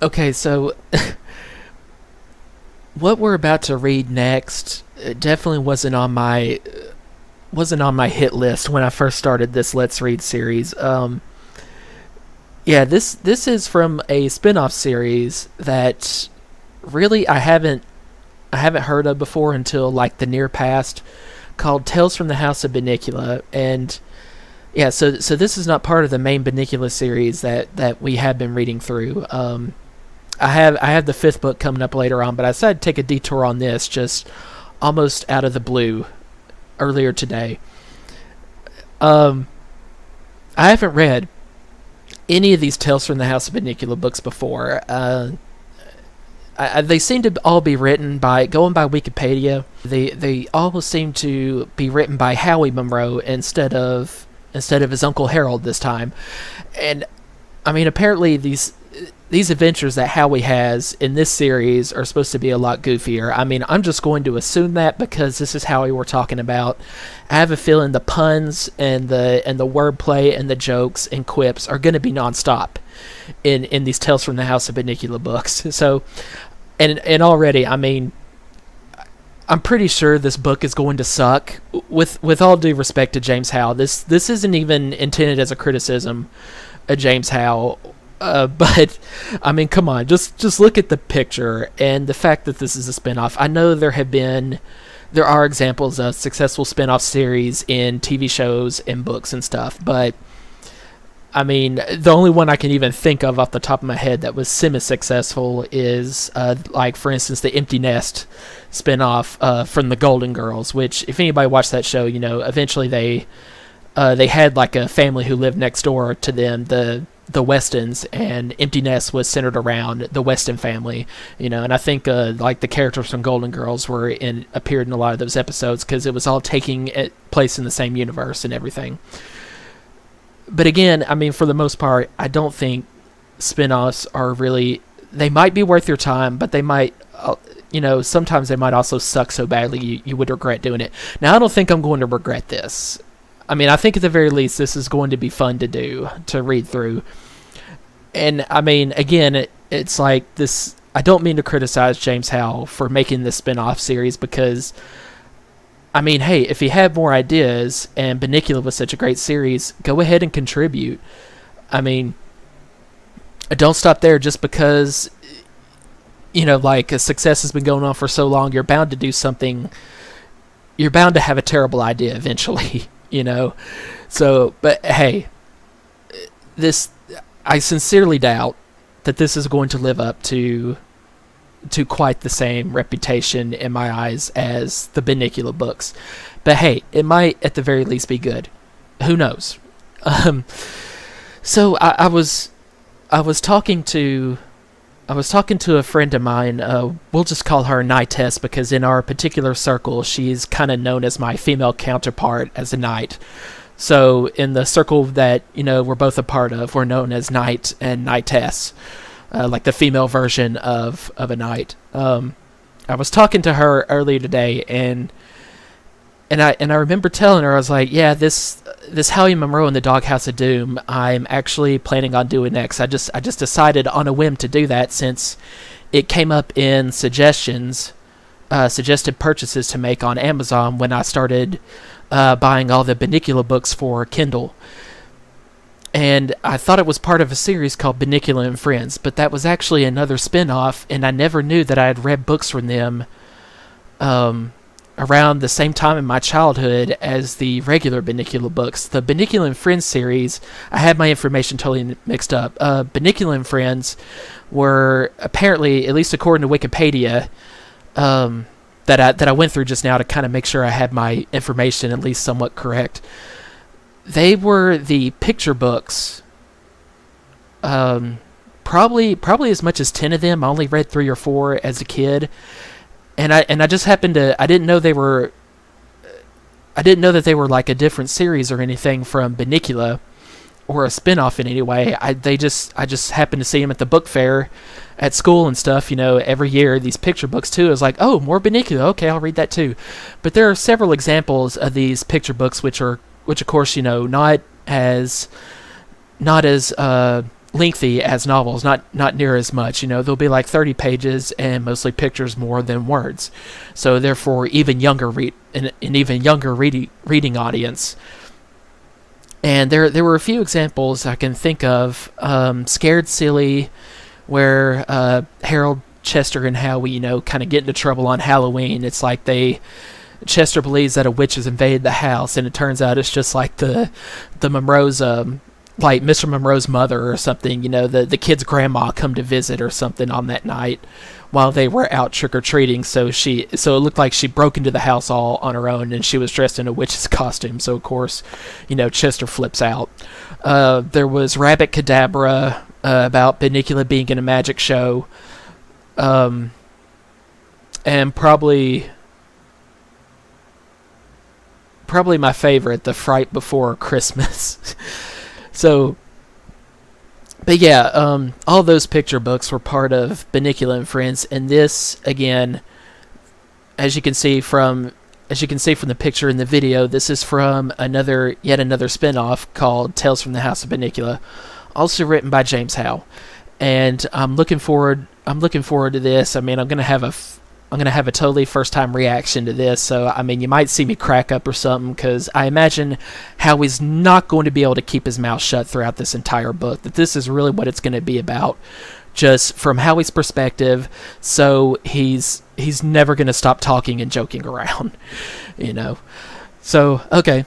Okay, so what we're about to read next definitely wasn't on my hit list when I first started this Let's Read series. Yeah, this is from a spin-off series that really I haven't heard of before until like the near past, called Tales from the House of Bunnicula. And yeah, so this is not part of the main Bunnicula series that we have been reading through. I have the fifth book coming up later on, but I decided to take a detour on this just almost out of the blue earlier today. Um, I haven't read any of these Tales from the House of Bunnicula books before. They seem to all be written by going by Wikipedia. They all seem to be written by Howie Monroe instead of his uncle Harold this time. And I mean, apparently these adventures that Howie has in this series are supposed to be a lot goofier. I mean, I'm just going to assume that because this is Howie we're talking about. I have a feeling the puns and the wordplay and the jokes and quips are going to be nonstop in these Tales from the House of Bunnicula books. So, and already, I mean, I'm pretty sure this book is going to suck. With all due respect to James Howe, this isn't even intended as a criticism of James Howe. But I mean, come on, just look at the picture and the fact that this is a spinoff. I know there are examples of successful spinoff series in TV shows and books and stuff, but I mean, the only one I can even think of off the top of my head that was semi-successful is, like, for instance, the Empty Nest spinoff from the Golden Girls, which, if anybody watched that show, eventually they had, like, a family who lived next door to them, the Westons, and Empty Nest was centered around the Weston family, and I think, like, the characters from Golden Girls appeared in a lot of those episodes because it was all taking place in the same universe and everything. But again, I mean, for the most part, I don't think spin-offs are really... They might be worth your time, but they might... sometimes they might also suck so badly you would regret doing it. Now, I don't think I'm going to regret this. I mean, I think at the very least this is going to be fun to do, to read through. And, I mean, again, it's like this... I don't mean to criticize James Howe for making this spin-off series because... I mean, hey, if he had more ideas and Bunnicula was such a great series, go ahead and contribute. I mean, don't stop there just because, like a success has been going on for so long, you're bound to do something, you're bound to have a terrible idea eventually, So, but hey, I sincerely doubt that this is going to live up to quite the same reputation in my eyes as the Bunnicula books. But hey, it might at the very least be good. Who knows? Um, so I was talking to a friend of mine. We'll just call her Knightess because in our particular circle, she's kind of known as my female counterpart as a knight. So in the circle that we're both a part of, we're known as Knight and Knightess. Like the female version of a knight. I was talking to her earlier today, and I remember telling her, I was like, yeah, this Howie Monroe and the Doghouse of Doom, I'm actually planning on doing next. I just decided on a whim to do that since it came up in suggested purchases to make on Amazon when I started buying all the Bunnicula books for Kindle. And I thought it was part of a series called Bunnicula and Friends, but that was actually another spin-off, and I never knew that I had read books from them around the same time in my childhood as the regular Bunnicula books. The Bunnicula and Friends series, I had my information totally mixed up. Bunnicula and Friends were apparently, at least according to Wikipedia, that I went through just now to kind of make sure I had my information at least somewhat correct. They were the picture books. Probably as much as 10 of them. I only read 3 or 4 as a kid, and I just happened to. I didn't know that they were like a different series or anything from Bunnicula, or a spin-off in any way. I just happened to see them at the book fair at school and stuff, every year, these picture books too. I was like, oh, more Bunnicula, okay, I'll read that too. But there are several examples of these picture books which of course, not as lengthy as novels, not near as much. They'll be like 30 pages and mostly pictures more than words. So therefore, even younger an even younger reading audience. And there were a few examples I can think of. Scared Silly, where Harold, Chester, and Howie, kind of get into trouble on Halloween. It's like Chester believes that a witch has invaded the house, and it turns out it's just like the Monroe's, like Mr. Monroe's mother or something. The kid's grandma come to visit or something on that night while they were out trick-or-treating. So it looked like she broke into the house all on her own, and she was dressed in a witch's costume. So of course, Chester flips out. There was Rabbit Cadabra, about Bunnicula being in a magic show. And probably my favorite, The Fright Before Christmas. So, but yeah, all those picture books were part of Bunnicula and Friends, and this, again, as you can see from the picture in the video, this is from yet another spin-off called Tales from the House of Bunnicula, also written by James Howe. And I'm looking forward to this. I mean, I'm gonna have a totally first time reaction to this, so I mean, you might see me crack up or something, because I imagine Howie's not going to be able to keep his mouth shut throughout this entire book. That this is really what it's going to be about, just from Howie's perspective. So he's never going to stop talking and joking around, So okay,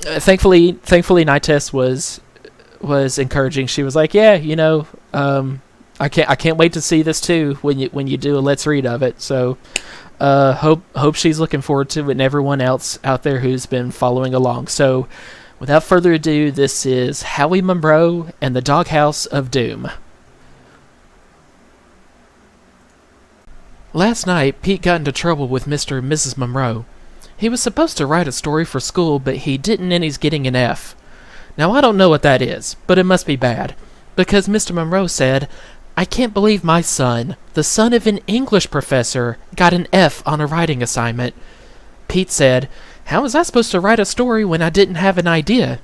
thankfully, Nitess was encouraging. She was like, yeah, I can't wait to see this too when you do a let's read of it. So hope she's looking forward to it, and everyone else out there who's been following along. So without further ado, this is Howie Monroe and the Doghouse of Doom. Last night, Pete got into trouble with Mr. and Mrs. Monroe. He was supposed to write a story for school, but he didn't, and he's getting an F. Now, I don't know what that is, but it must be bad, because Mr. Monroe said, "I can't believe my son, the son of an English professor, got an F on a writing assignment." Pete said, "How was I supposed to write a story when I didn't have an idea?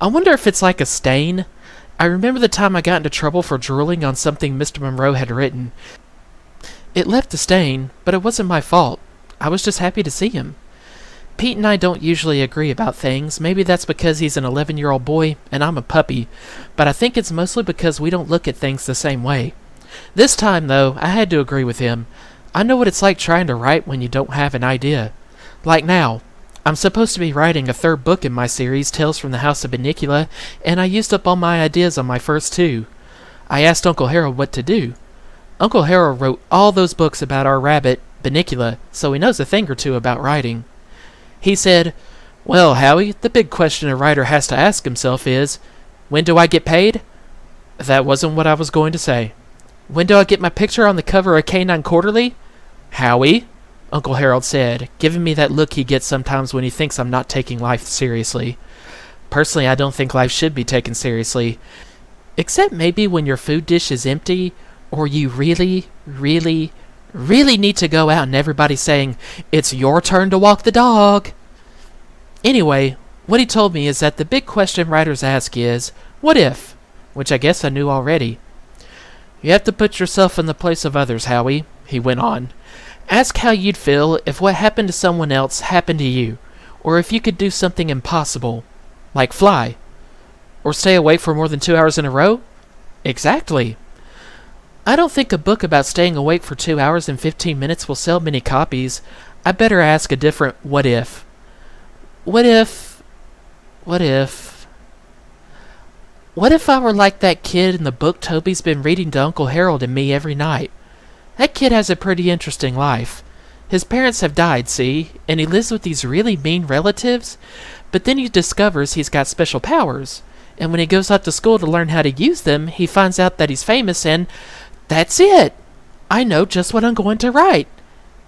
I wonder if it's like a stain. I remember the time I got into trouble for drooling on something Mr. Monroe had written. It left a stain, but it wasn't my fault. I was just happy to see him." Pete and I don't usually agree about things. Maybe that's because he's an 11-year-old boy and I'm a puppy, but I think it's mostly because we don't look at things the same way. This time, though, I had to agree with him. I know what it's like trying to write when you don't have an idea. Like now, I'm supposed to be writing a third book in my series, Tales from the House of Bunnicula, and I used up all my ideas on my first two. I asked Uncle Harold what to do. Uncle Harold wrote all those books about our rabbit, Bunnicula, so he knows a thing or two about writing. He said, "Well, Howie, the big question a writer has to ask himself is, when do I get paid?" That wasn't what I was going to say. "When do I get my picture on the cover of Canine Quarterly?" "Howie," Uncle Harold said, giving me that look he gets sometimes when he thinks I'm not taking life seriously. Personally, I don't think life should be taken seriously. Except maybe when your food dish is empty, or you really, really, really need to go out and everybody's saying, "It's your turn to walk the dog." Anyway, what he told me is that the big question writers ask is, what if? Which I guess I knew already. "You have to put yourself in the place of others, Howie," he went on. "Ask how you'd feel if what happened to someone else happened to you, or if you could do something impossible, like fly, or stay awake for more than 2 hours in a row." Exactly. I don't think a book about staying awake for 2 hours and 15 minutes will sell many copies. I better ask a different what if. What if I were like that kid in the book Toby's been reading to Uncle Harold and me every night? That kid has a pretty interesting life. His parents have died, see, and he lives with these really mean relatives, but then he discovers he's got special powers, and when he goes out to school to learn how to use them, he finds out that he's famous, and that's it! I know just what I'm going to write.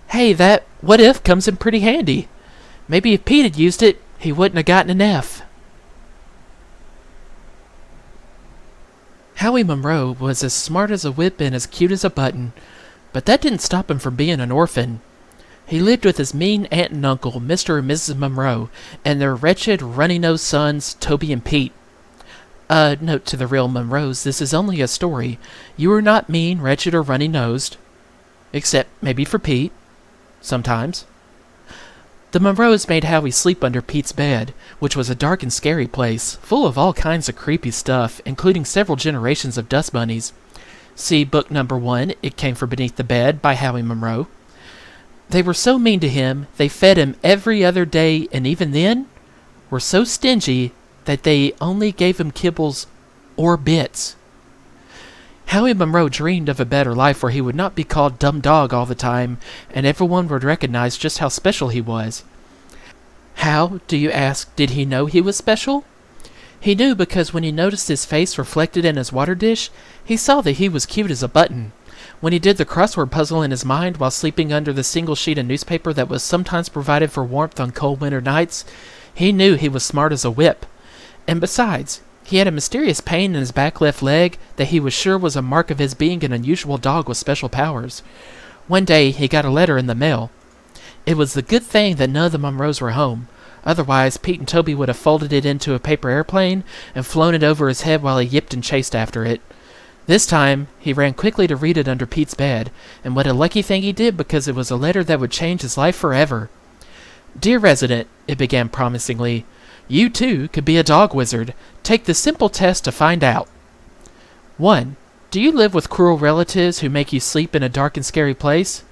Hey, that what if comes in pretty handy. Maybe if Pete had used it, he wouldn't have gotten an F. Howie Monroe was as smart as a whip and as cute as a button, but that didn't stop him from being an orphan. He lived with his mean aunt and uncle, Mr. and Mrs. Monroe, and their wretched, runny-nosed sons, Toby and Pete. Note to the real Monroes, this is only a story. You are not mean, wretched, or runny-nosed. Except maybe for Pete. Sometimes. The Monroes made Howie sleep under Pete's bed, which was a dark and scary place, full of all kinds of creepy stuff, including several generations of dust bunnies. See book number 1, It Came From Beneath the Bed, by Howie Monroe. They were so mean to him, they fed him every other day, and even then, were so stingy that they only gave him kibbles or bits. Howie Monroe dreamed of a better life where he would not be called dumb dog all the time, and everyone would recognize just how special he was. How, do you ask, did he know he was special? He knew because when he noticed his face reflected in his water dish, he saw that he was cute as a button. When he did the crossword puzzle in his mind while sleeping under the single sheet of newspaper that was sometimes provided for warmth on cold winter nights, he knew he was smart as a whip. And besides, he had a mysterious pain in his back left leg that he was sure was a mark of his being an unusual dog with special powers. One day, he got a letter in the mail. It was the good thing that none of the Monroes were home. Otherwise, Pete and Toby would have folded it into a paper airplane and flown it over his head while he yipped and chased after it. This time, he ran quickly to read it under Pete's bed, and what a lucky thing he did because it was a letter that would change his life forever. Dear Resident, it began promisingly, you too could be a dog wizard. Take the simple test to find out. 1. Do you live with cruel relatives who make you sleep in a dark and scary place?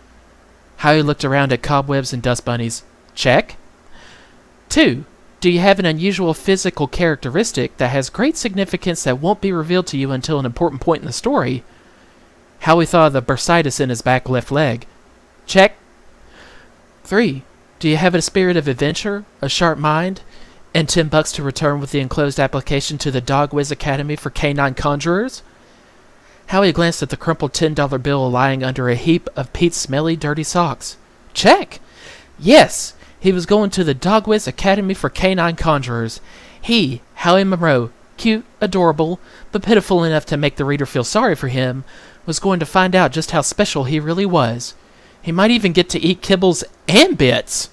Howie looked around at cobwebs and dust bunnies. Check. 2. Do you have an unusual physical characteristic that has great significance that won't be revealed to you until an important point in the story? Howie thought of the bursitis in his back left leg. Check. 3. Do you have a spirit of adventure, a sharp mind, and $10 to return with the enclosed application to the Dog Wiz Academy for Canine Conjurers? Howie glanced at the crumpled $10 bill lying under a heap of Pete's smelly, dirty socks. Check! Yes! He was going to the Dog Wiz Academy for Canine Conjurers. He, Howie Monroe, cute, adorable, but pitiful enough to make the reader feel sorry for him, was going to find out just how special he really was. He might even get to eat kibbles and bits.